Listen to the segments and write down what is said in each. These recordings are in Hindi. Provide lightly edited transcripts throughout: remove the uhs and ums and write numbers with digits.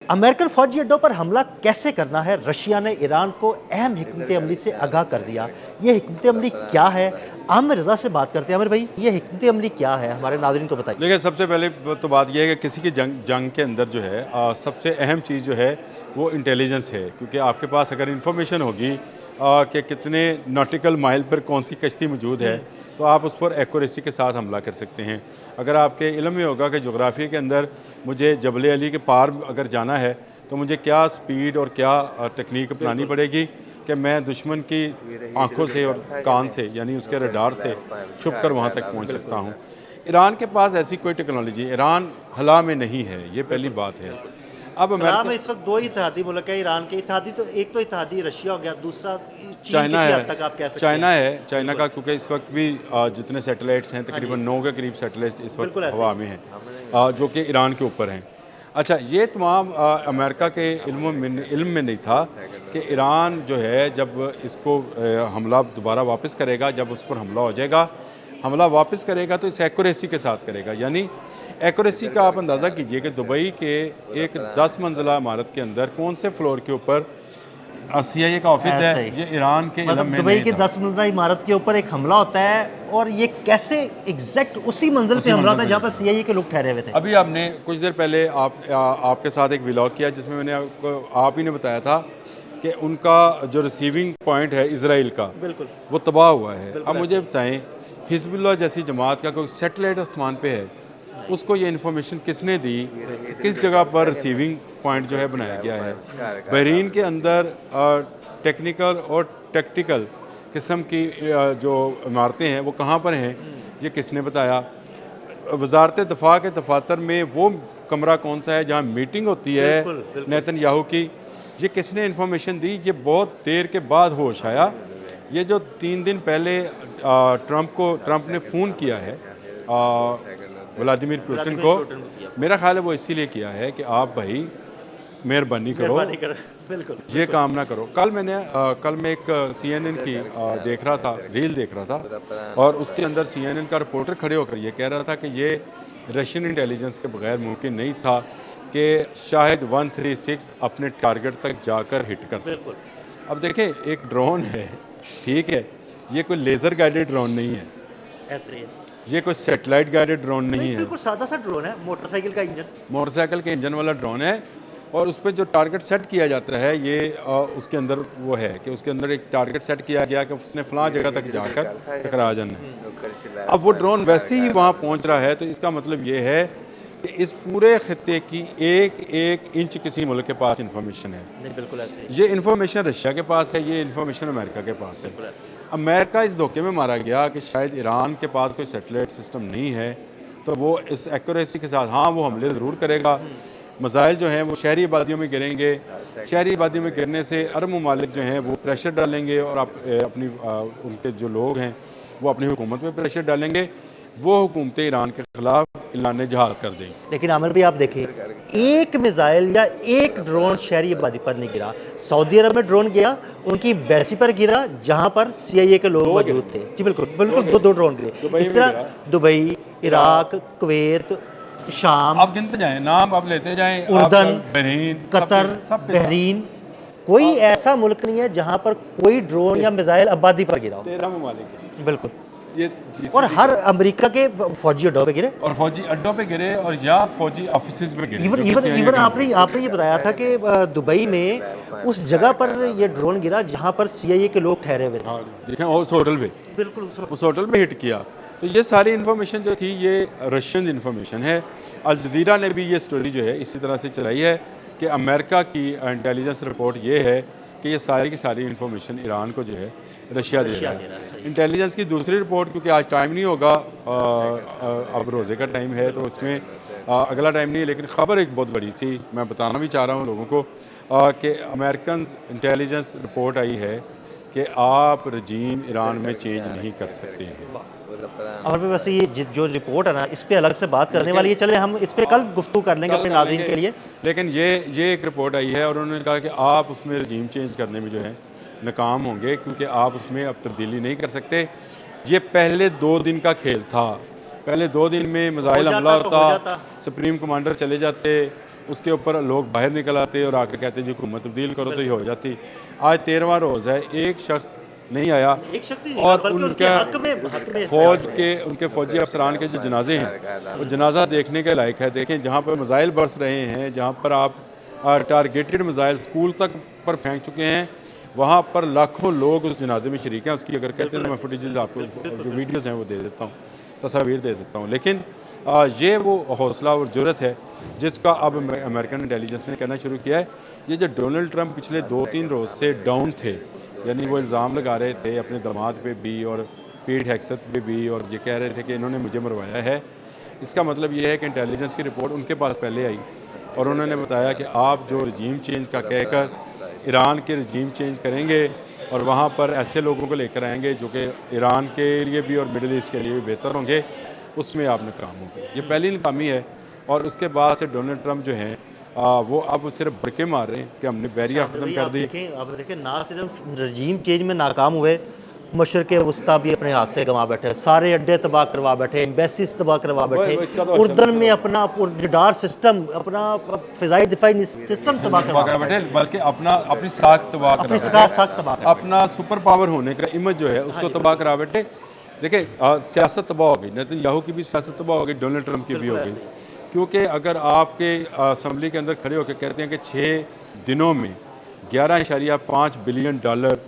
अमेरिकन फौजी अड्डों पर हमला कैसे करना है, रशिया ने ईरान को अहम हिकमत अमली से आगाह कर दिया। ये हिकमत अमली क्या है? आमिर रज़ा से बात करते हैं। आमिर भाई, ये हिकमत अमली क्या है, हमारे नाज़रीन को बताइए। देखिए, सबसे पहले तो बात यह है कि किसी की जंग जंग के अंदर जो है सबसे अहम चीज़ जो है वो इंटेलिजेंस है, क्योंकि आपके पास अगर इंफॉर्मेशन होगी कि कितने नॉटिकल माइल पर कौन सी कश्ती मौजूद है, तो आप उस पर एक्यूरेसी के साथ हमला कर सकते हैं। अगर आपके इल्म में होगा कि जोग्राफी के अंदर मुझे जबल अली के पार अगर जाना है, तो मुझे क्या स्पीड और क्या टेक्निक अपनानी पड़ेगी कि मैं दुश्मन की आंखों से और कान से, यानी उसके रडार से छुप कर वहाँ तक पहुँच सकता हूँ। ईरान के पास ऐसी कोई टेक्नोलॉजी, ईरान हला में नहीं है, ये पहली बात है। अब खला अमेरिका, में इस वक्त दो ही इत्तेहादी मुल्क है ईरान के। इत्तेहादी तो एक तो इत्तेहादी रशिया हो गया, दूसरा चीन चाइना किसी है, हद तक आप कह सकते चाइना हैं। है, चाइना का, क्योंकि इस वक्त भी जितने सैटेलाइट्स हैं तकरीबन 9 के करीब सैटेलाइट्स इस वक्त बिल्कुल ऐसे हवा में हैं, जो कि ईरान के ऊपर हैं। अच्छा, ये तमाम अमेरिका के इल्म में नहीं था कि ईरान जो है जब इसको हमला दोबारा वापस करेगा, जब उस पर हमला हो जाएगा, हमला वापस करेगा तो इस एक्यूरेसी के साथ करेगा। यानी एक्यूरेसी का आप अंदाज़ा कीजिए कि दुबई के एक 10 मंजिला इमारत के अंदर कौन से फ्लोर के ऊपर CIA का ऑफिस है, ऐसे ही। ये ईरान के इलम मतलब में दुबई नहीं की था। 10 मंजिला इमारत के ऊपर एक हमला होता है, और ये कैसे एग्जैक्ट उसी मंजिल पे उसी हमला मंजिल होता है पे जहाँ पर नहीं था। CIA के लोग ठहरे हुए थे। अभी आपने कुछ देर पहले आपके साथ एक व्लॉग किया जिसमें मैंने आपको आप ही ने बताया था कि उनका जो रिसीविंग पॉइंट है इसराइल का, बिल्कुल वो तबाह हुआ है। बिल्कुल अब ऐसे मुझे ही। बताएं, हिजबुल्लाह जैसी जमात का कोई सेटेलाइट आसमान पे है, उसको ये इन्फॉर्मेशन किसने दी कि किस जगह पर रिसीविंग पॉइंट जो है बनाया गया है? बहरीन के अंदर टेक्निकल और टैक्टिकल किस्म की जो इमारतें हैं वो कहाँ पर हैं, ये किसने बताया? वजारत दफा के दफातर में वो कमरा कौन सा है जहाँ मीटिंग होती है बिल्कुल बिल्कुल। नेतन्याहू की, ये किसने इन्फॉर्मेशन दी? ये बहुत देर के बाद होश आया। ये जो 3 दिन पहले ट्रंप ने फ़ोन किया है व्लादिमीर पुतिन व्लादिमीर को, पुतिन को किया। मेरा ख्याल है वो इसीलिए किया है कि आप भाई मेहरबानी करो, मेहरबानी कर। बिल्कुल ये बिल्कुल। काम ना करो। कल मैं एक CNN की देख रहा था, रील देख रहा था, और उसके अंदर CNN का रिपोर्टर खड़े होकर ये कह रहा था कि ये रशियन इंटेलिजेंस के बगैर मुमकिन नहीं था कि शायद 136 अपने टारगेट तक जाकर हिट कर। बिल्कुल अब देखें, एक ड्रोन है, ठीक है, ये कोई लेज़र गाइडेड ड्रोन नहीं है, ऐसे ही है। ये कोई सेटेलाइट गाइडेड ड्रोन नहीं एक है, बिल्कुल सादा सा ड्रोन है, मोटरसाइकिल का इंजन। मोटरसाइकिल के इंजन वाला ड्रोन है। और उस पर जो टारगेट सेट किया जाता है, ये उसके अंदर वो है कि उसके अंदर एक टारगेट सेट किया गया कि उसने फलां जगह तक जाकर टकरा जाना है। अब वो ड्रोन वैसे ही वहाँ पहुँच रहा है, तो इसका मतलब ये है कि इस पूरे खत्ते की एक एक इंच किसी मुल्क के पास इंफॉर्मेशन है। नहीं बिल्कुल ऐसे ही। ये इन्फॉर्मेशन रशिया के पास है, ये इन्फॉर्मेशन अमेरिका के पास है। बिल्कुल ऐसे ही। अमेरिका इस धोखे में मारा गया कि शायद ईरान के पास कोई सैटेलाइट सिस्टम नहीं है, तो वो इस एक्यूरेसी के साथ, हाँ, वो हमले ज़रूर करेगा। मसाइल जो हैं वो शहरी आबादियों में गिरेंगे, शहरी आबादियों में गिरने से अरब ममालिक जो हैं वो प्रेशर डालेंगे, और अपनी उनके जो लोग हैं वो अपनी हुकूमत में प्रेशर डालेंगे, वो हुकूमतें ईरान के ख़िलाफ़ ऐलान जहाद कर देंगी। लेकिन आमिर भी आप देखिए, एक मिसाइल या एक ड्रोन शहरी आबादी पर नहीं गिरा। सऊदी अरब में ड्रोन गया, उनकी बैसी पर गिरा जहां पर CIA के लोग मौजूद थे। जी बिल्कुल बिल्कुल, दो ड्रोन गिरे। दुबई इस में तरह गिरा। दुबई, इराक, कुवैत, शाम, आप गिनते जाएं, नाम आप लेते जाएं, उर्दन, बहरीन, कतर, बहरीन, कोई ऐसा मुल्क नहीं है जहां पर कोई ड्रोन या मिसाइल आबादी पर गिरा हो। 13 ममालिक हैं। बिल्कुल। ये और GCC हर अमेरिका के फौजी अड्डों पे गिरे। और फौजी अड्डों पे गिरे, और या फौजी ऑफिस में गिरे। इवन जो कि इवन CIA इवन का आपने ये बताया था कि दुबई में उस जगह पर ये ड्रोन गिरा जहां पर CIA के लोग ठहरे हुए थे। हाँ, देखें उस होटल पे, बिल्कुल उस होटल में हिट किया। तो ये सारी इन्फॉर्मेशन जो थी ये रशियन इन्फॉर्मेशन है। अल जज़ीरा ने भी ये स्टोरी जो है इसी तरह से चलाई है कि अमेरिका की इंटेलिजेंस रिपोर्ट ये है कि ये सारी की सारी इन्फॉर्मेशन ईरान को जो है रशिया दे रहा है। इंटेलिजेंस की दूसरी रिपोर्ट, क्योंकि आज टाइम नहीं होगा, अब रोज़े का टाइम है, तो उसमें अगला टाइम नहीं है, लेकिन ख़बर एक बहुत बड़ी थी, मैं बताना भी चाह रहा हूँ लोगों को कि अमेरिकन इंटेलिजेंस रिपोर्ट आई है कि आप रजीम ईरान में चेंज नहीं कर सकते हैं। और फिर वैसे ये जो रिपोर्ट है ना, इस पे अलग से बात करने वाली है। चले हम इस पे कल गुफ्तगू कर लेंगे कल अपने कर नाज़रीन लेंगे। के लिए। लेकिन ये एक रिपोर्ट आई है, और उन्होंने कहा कि आप उसमें रजीम चेंज करने में जो है नाकाम होंगे, क्योंकि आप उसमें अब तब्दीली नहीं कर सकते। ये पहले 2 दिन का खेल था। पहले 2 दिन में मिसाइल हमला हो होता, जाता। सुप्रीम कमांडर चले जाते, उसके ऊपर लोग बाहर निकल आते और आके कहते जी हुकूमत तब्दील करो तो ये हो जाती। आज 13वां रोज़ है, एक शख्स नहीं आया एक शख्स ही नहीं, और बल्कि उनके उनका हक में फौज के उनके फौजी अफसरान के जो जनाजे हैं वो जनाजा देखने के लायक है। देखें जहाँ पर मिसाइल बरस रहे हैं, जहाँ पर आप टारगेटेड मिसाइल स्कूल तक पर फेंक चुके हैं, वहाँ पर लाखों लोग उस जनाजे में शरीक हैं। उसकी अगर कहते हैं तो मैं फुटेजेस आपको जो वीडियोज़ हैं वो दे देता हूँ, तस्वीर दे देता हूँ। लेकिन ये वो हौसला और जुर्रत है जिसका अब अमेरिकन इंटेलिजेंस ने कहना शुरू किया है। ये जो डोनाल्ड ट्रंप पिछले 2-3 रोज़ से डाउन थे, यानी वो इल्ज़ाम लगा रहे थे अपने दामाद पे भी और पीट हेक्सत पे भी, और ये कह रहे थे कि इन्होंने मुझे मरवाया है। इसका मतलब ये है कि इंटेलिजेंस की रिपोर्ट उनके पास पहले आई और उन्होंने बताया कि आप जो रजीम चेंज का कहकर ईरान के रजीम चेंज करेंगे और वहाँ पर ऐसे लोगों को लेकर आएंगे जो कि ईरान के लिए भी और मिडिल ईस्ट के लिए भी बेहतर होंगे, उसमें आप नाकाम होंगे। ये पहली नाकामी है। और उसके बाद से डोनाल्ड ट्रंप जो हैं वो अब सिर्फ बरके मार रहे हैं कि हमने बैरिया ख़त्म कर दी। आप देखें ना सिर्फ रजीम चेंज में नाकाम हुए, मशरक़ वस्ता भी अपने हाथ से गंवा बैठे, सारे अड्डे तबाह करवा बैठे, एम्बेसीज तबाह करवा बैठे, उर्दन में अपना रडार सिस्टम, अपना फ़िज़ाई दिफाई सिस्टम तबाह करवा बैठे, बल्कि अपनी साख तबाह अपना सुपर पावर होने का इमेज जो है उसको तबाह करा बैठे। देखिए सियासत तबाह हो गई, नेतन्याहू की भी सियासत तबाह हो गई, डोनाल्ड ट्रंप की भी हो गई। क्योंकि अगर आपके असम्बली के अंदर खड़े होकर कहते हैं कि 6 दिनों में 11.5 बिलियन डॉलर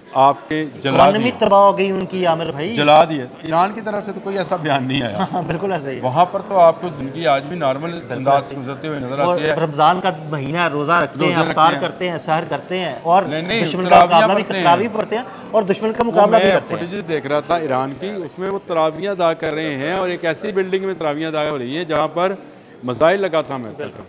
आपके जला दिए, तबाह हो गई उनकी, आमिर भाई जला दिए, तो ईरान की तरफ से तो कोई ऐसा बयान नहीं आया। हाँ, बिल्कुल ऐसा ही। वहाँ पर तो आपको जिंदगी आज भी नॉर्मल अंदाज से गुजरते हुए नजर आती है। रमज़ान का महीना, रोज़ा रखते हैं, अफ्तार करते हैं, सहर करते हैं और नहीं, दुश्मन का मुकाबला भी तरावी पढ़ते हैं और दुश्मन का मुकाबला भी करते हैं। फुटेजेस देख रहा था ईरान की, उसमें वो तरावियाँ अदा कर रहे हैं और एक ऐसी बिल्डिंग में तरावियाँ अदा हो रही है जहाँ पर मिसाइल लगा था अमेरिका का,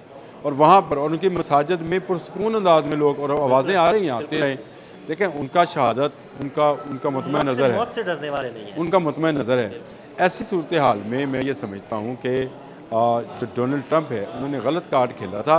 और वहाँ पर और उनकी मसाजिद में पुरसकून अंदाज में लोग और आवाज़ें आ रही हैं, आते रहे। देखें उनका शहादत, उनका मुतमय नज़र है, मौत से डरने वाले नहीं हैं। उनका मुतमय नज़र है। ऐसी सूरत हाल में मैं ये समझता हूँ कि जो डोनाल्ड ट्रंप है उन्होंने गलत कार्ड खेला था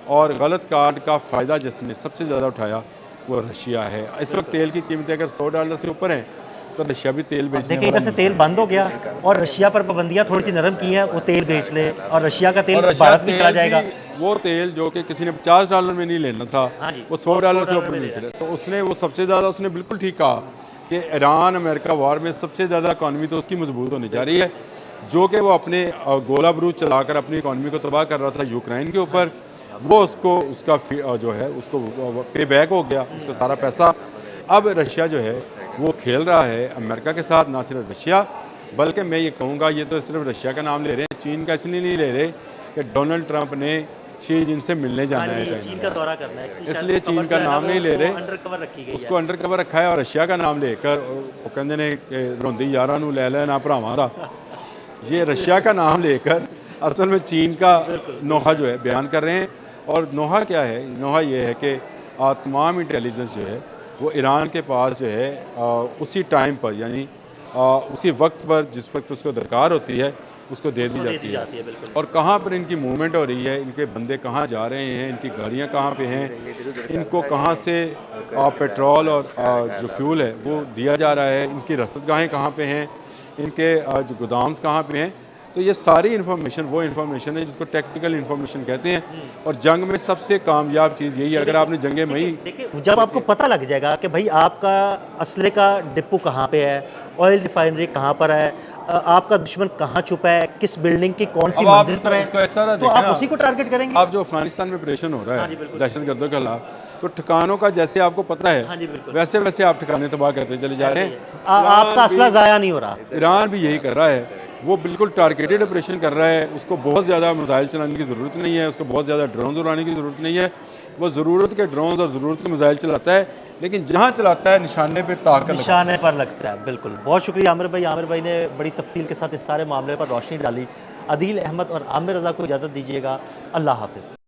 और गलत कार्ड का फ़ायदा जिसने सबसे ज़्यादा उठाया वो रशिया है। इस वक्त तेल की कीमतें अगर $100 से ऊपर हैं तो रशिया भी तेल बेचने देखिए, इधर से तेल बंद हो गया और रशिया पर पाबंदियां थोड़ी सी नरम की हैं, वो तेल बेच ले और रशिया का तेल भारत में चला जाएगा। वो तेल जो कि किसी ने $50 में नहीं लेना था, वो $100 से ऊपर निकले, तो उसने वो सबसे ज़्यादा उसने बिल्कुल ठीक कहा कि ईरान अमेरिका वार में सबसे ज़्यादा इकॉनमी तो उसकी मजबूत होने जा रही है, जो कि वो अपने गोला बारूद चलाकर अपनी इकॉनमी को तबाह कर रहा था यूक्रेन के ऊपर। वो उसको उसका जो है उसको पे बैक हो गया, उसका सारा पैसा। अब रशिया जो है वो खेल रहा है अमेरिका के साथ, ना सिर्फ रशिया बल्कि मैं ये कहूँगा ये तो सिर्फ रशिया का नाम ले रहे हैं, चीन का इसलिए नहीं ले रहे कि डोनाल्ड ट्रंप ने शी जिनसे मिलने जाना है चीन का दौरा करना है, इसलिए चीन का नाम नहीं ले रहे, उसको अंडर कवर रखा है। और रशिया का नाम लेकर वो कहते ने रोंदी यारा नू ले लेना भरावां दा, ये रशिया का नाम लेकर असल में चीन का नोहा जो है बयान कर रहे हैं। और नोहा क्या है, नोहा ये है कि तमाम इंटेलिजेंस जो है वो ईरान के पास जो है उसी टाइम पर, यानी उसी वक्त पर जिस वक्त उसको दरकार होती है उसको दे दी जाती है। और कहाँ पर इनकी मूवमेंट हो रही है, इनके बंदे कहाँ जा रहे हैं, इनकी गाड़ियाँ कहाँ पे हैं, इनको कहाँ से पेट्रोल और जो फ्यूल है वो दिया जा रहा है, इनकी रसदगाहें कहाँ पे हैं, इनके जो गोदाम्स कहाँ पे हैं, तो ये सारी इन्फॉर्मेशन वो इन्फॉर्मेशन है जिसको टेक्निकल इन्फॉर्मेशन कहते हैं। और जंग में सबसे कामयाब चीज़ यही है, अगर आपने जंगे मई, जब आपको पता लग जाएगा कि भाई आपका असले का डिपो कहाँ पे है, ऑयल रिफाइनरी कहाँ पर है, आपका दुश्मन कहाँ छुपा है, किस बिल्डिंग की कौन सी मंजिल पर है, तो आप उसी को टारगेट करेंगे। आप जो अफगानिस्तान में ऑपरेशन हो रहा है दहशतगर्दों के खिलाफ, तो ठिकानों का जैसे आपको पता है वैसे वैसे आप ठिकाने तबाह करते चले जा रहे हैं, आपका असला ज़ाया नहीं हो रहा। ईरान भी यही कर रहा है, वो बिल्कुल टारगेटेड ऑपरेशन कर रहा है। उसको बहुत ज़्यादा मिसाइल चलाने की ज़रूरत नहीं है, उसको बहुत ज़्यादा ड्रोन उड़ाने की ज़रूरत नहीं है, वो ज़रूरत के ड्रोन और ज़रूरत के मिसाइल चलाता है, लेकिन जहाँ चलाता है निशाने पर ताकत निशाने पर लगता है। बिल्कुल, बहुत शुक्रिया आमिर भाई। आमिर भाई ने बड़ी तफसील के साथ इस सारे मामले पर रोशनी डाली। अदील अहमद और आमिर रज़ा को इजाज़त दीजिएगा। अल्लाह हाफ़िज़।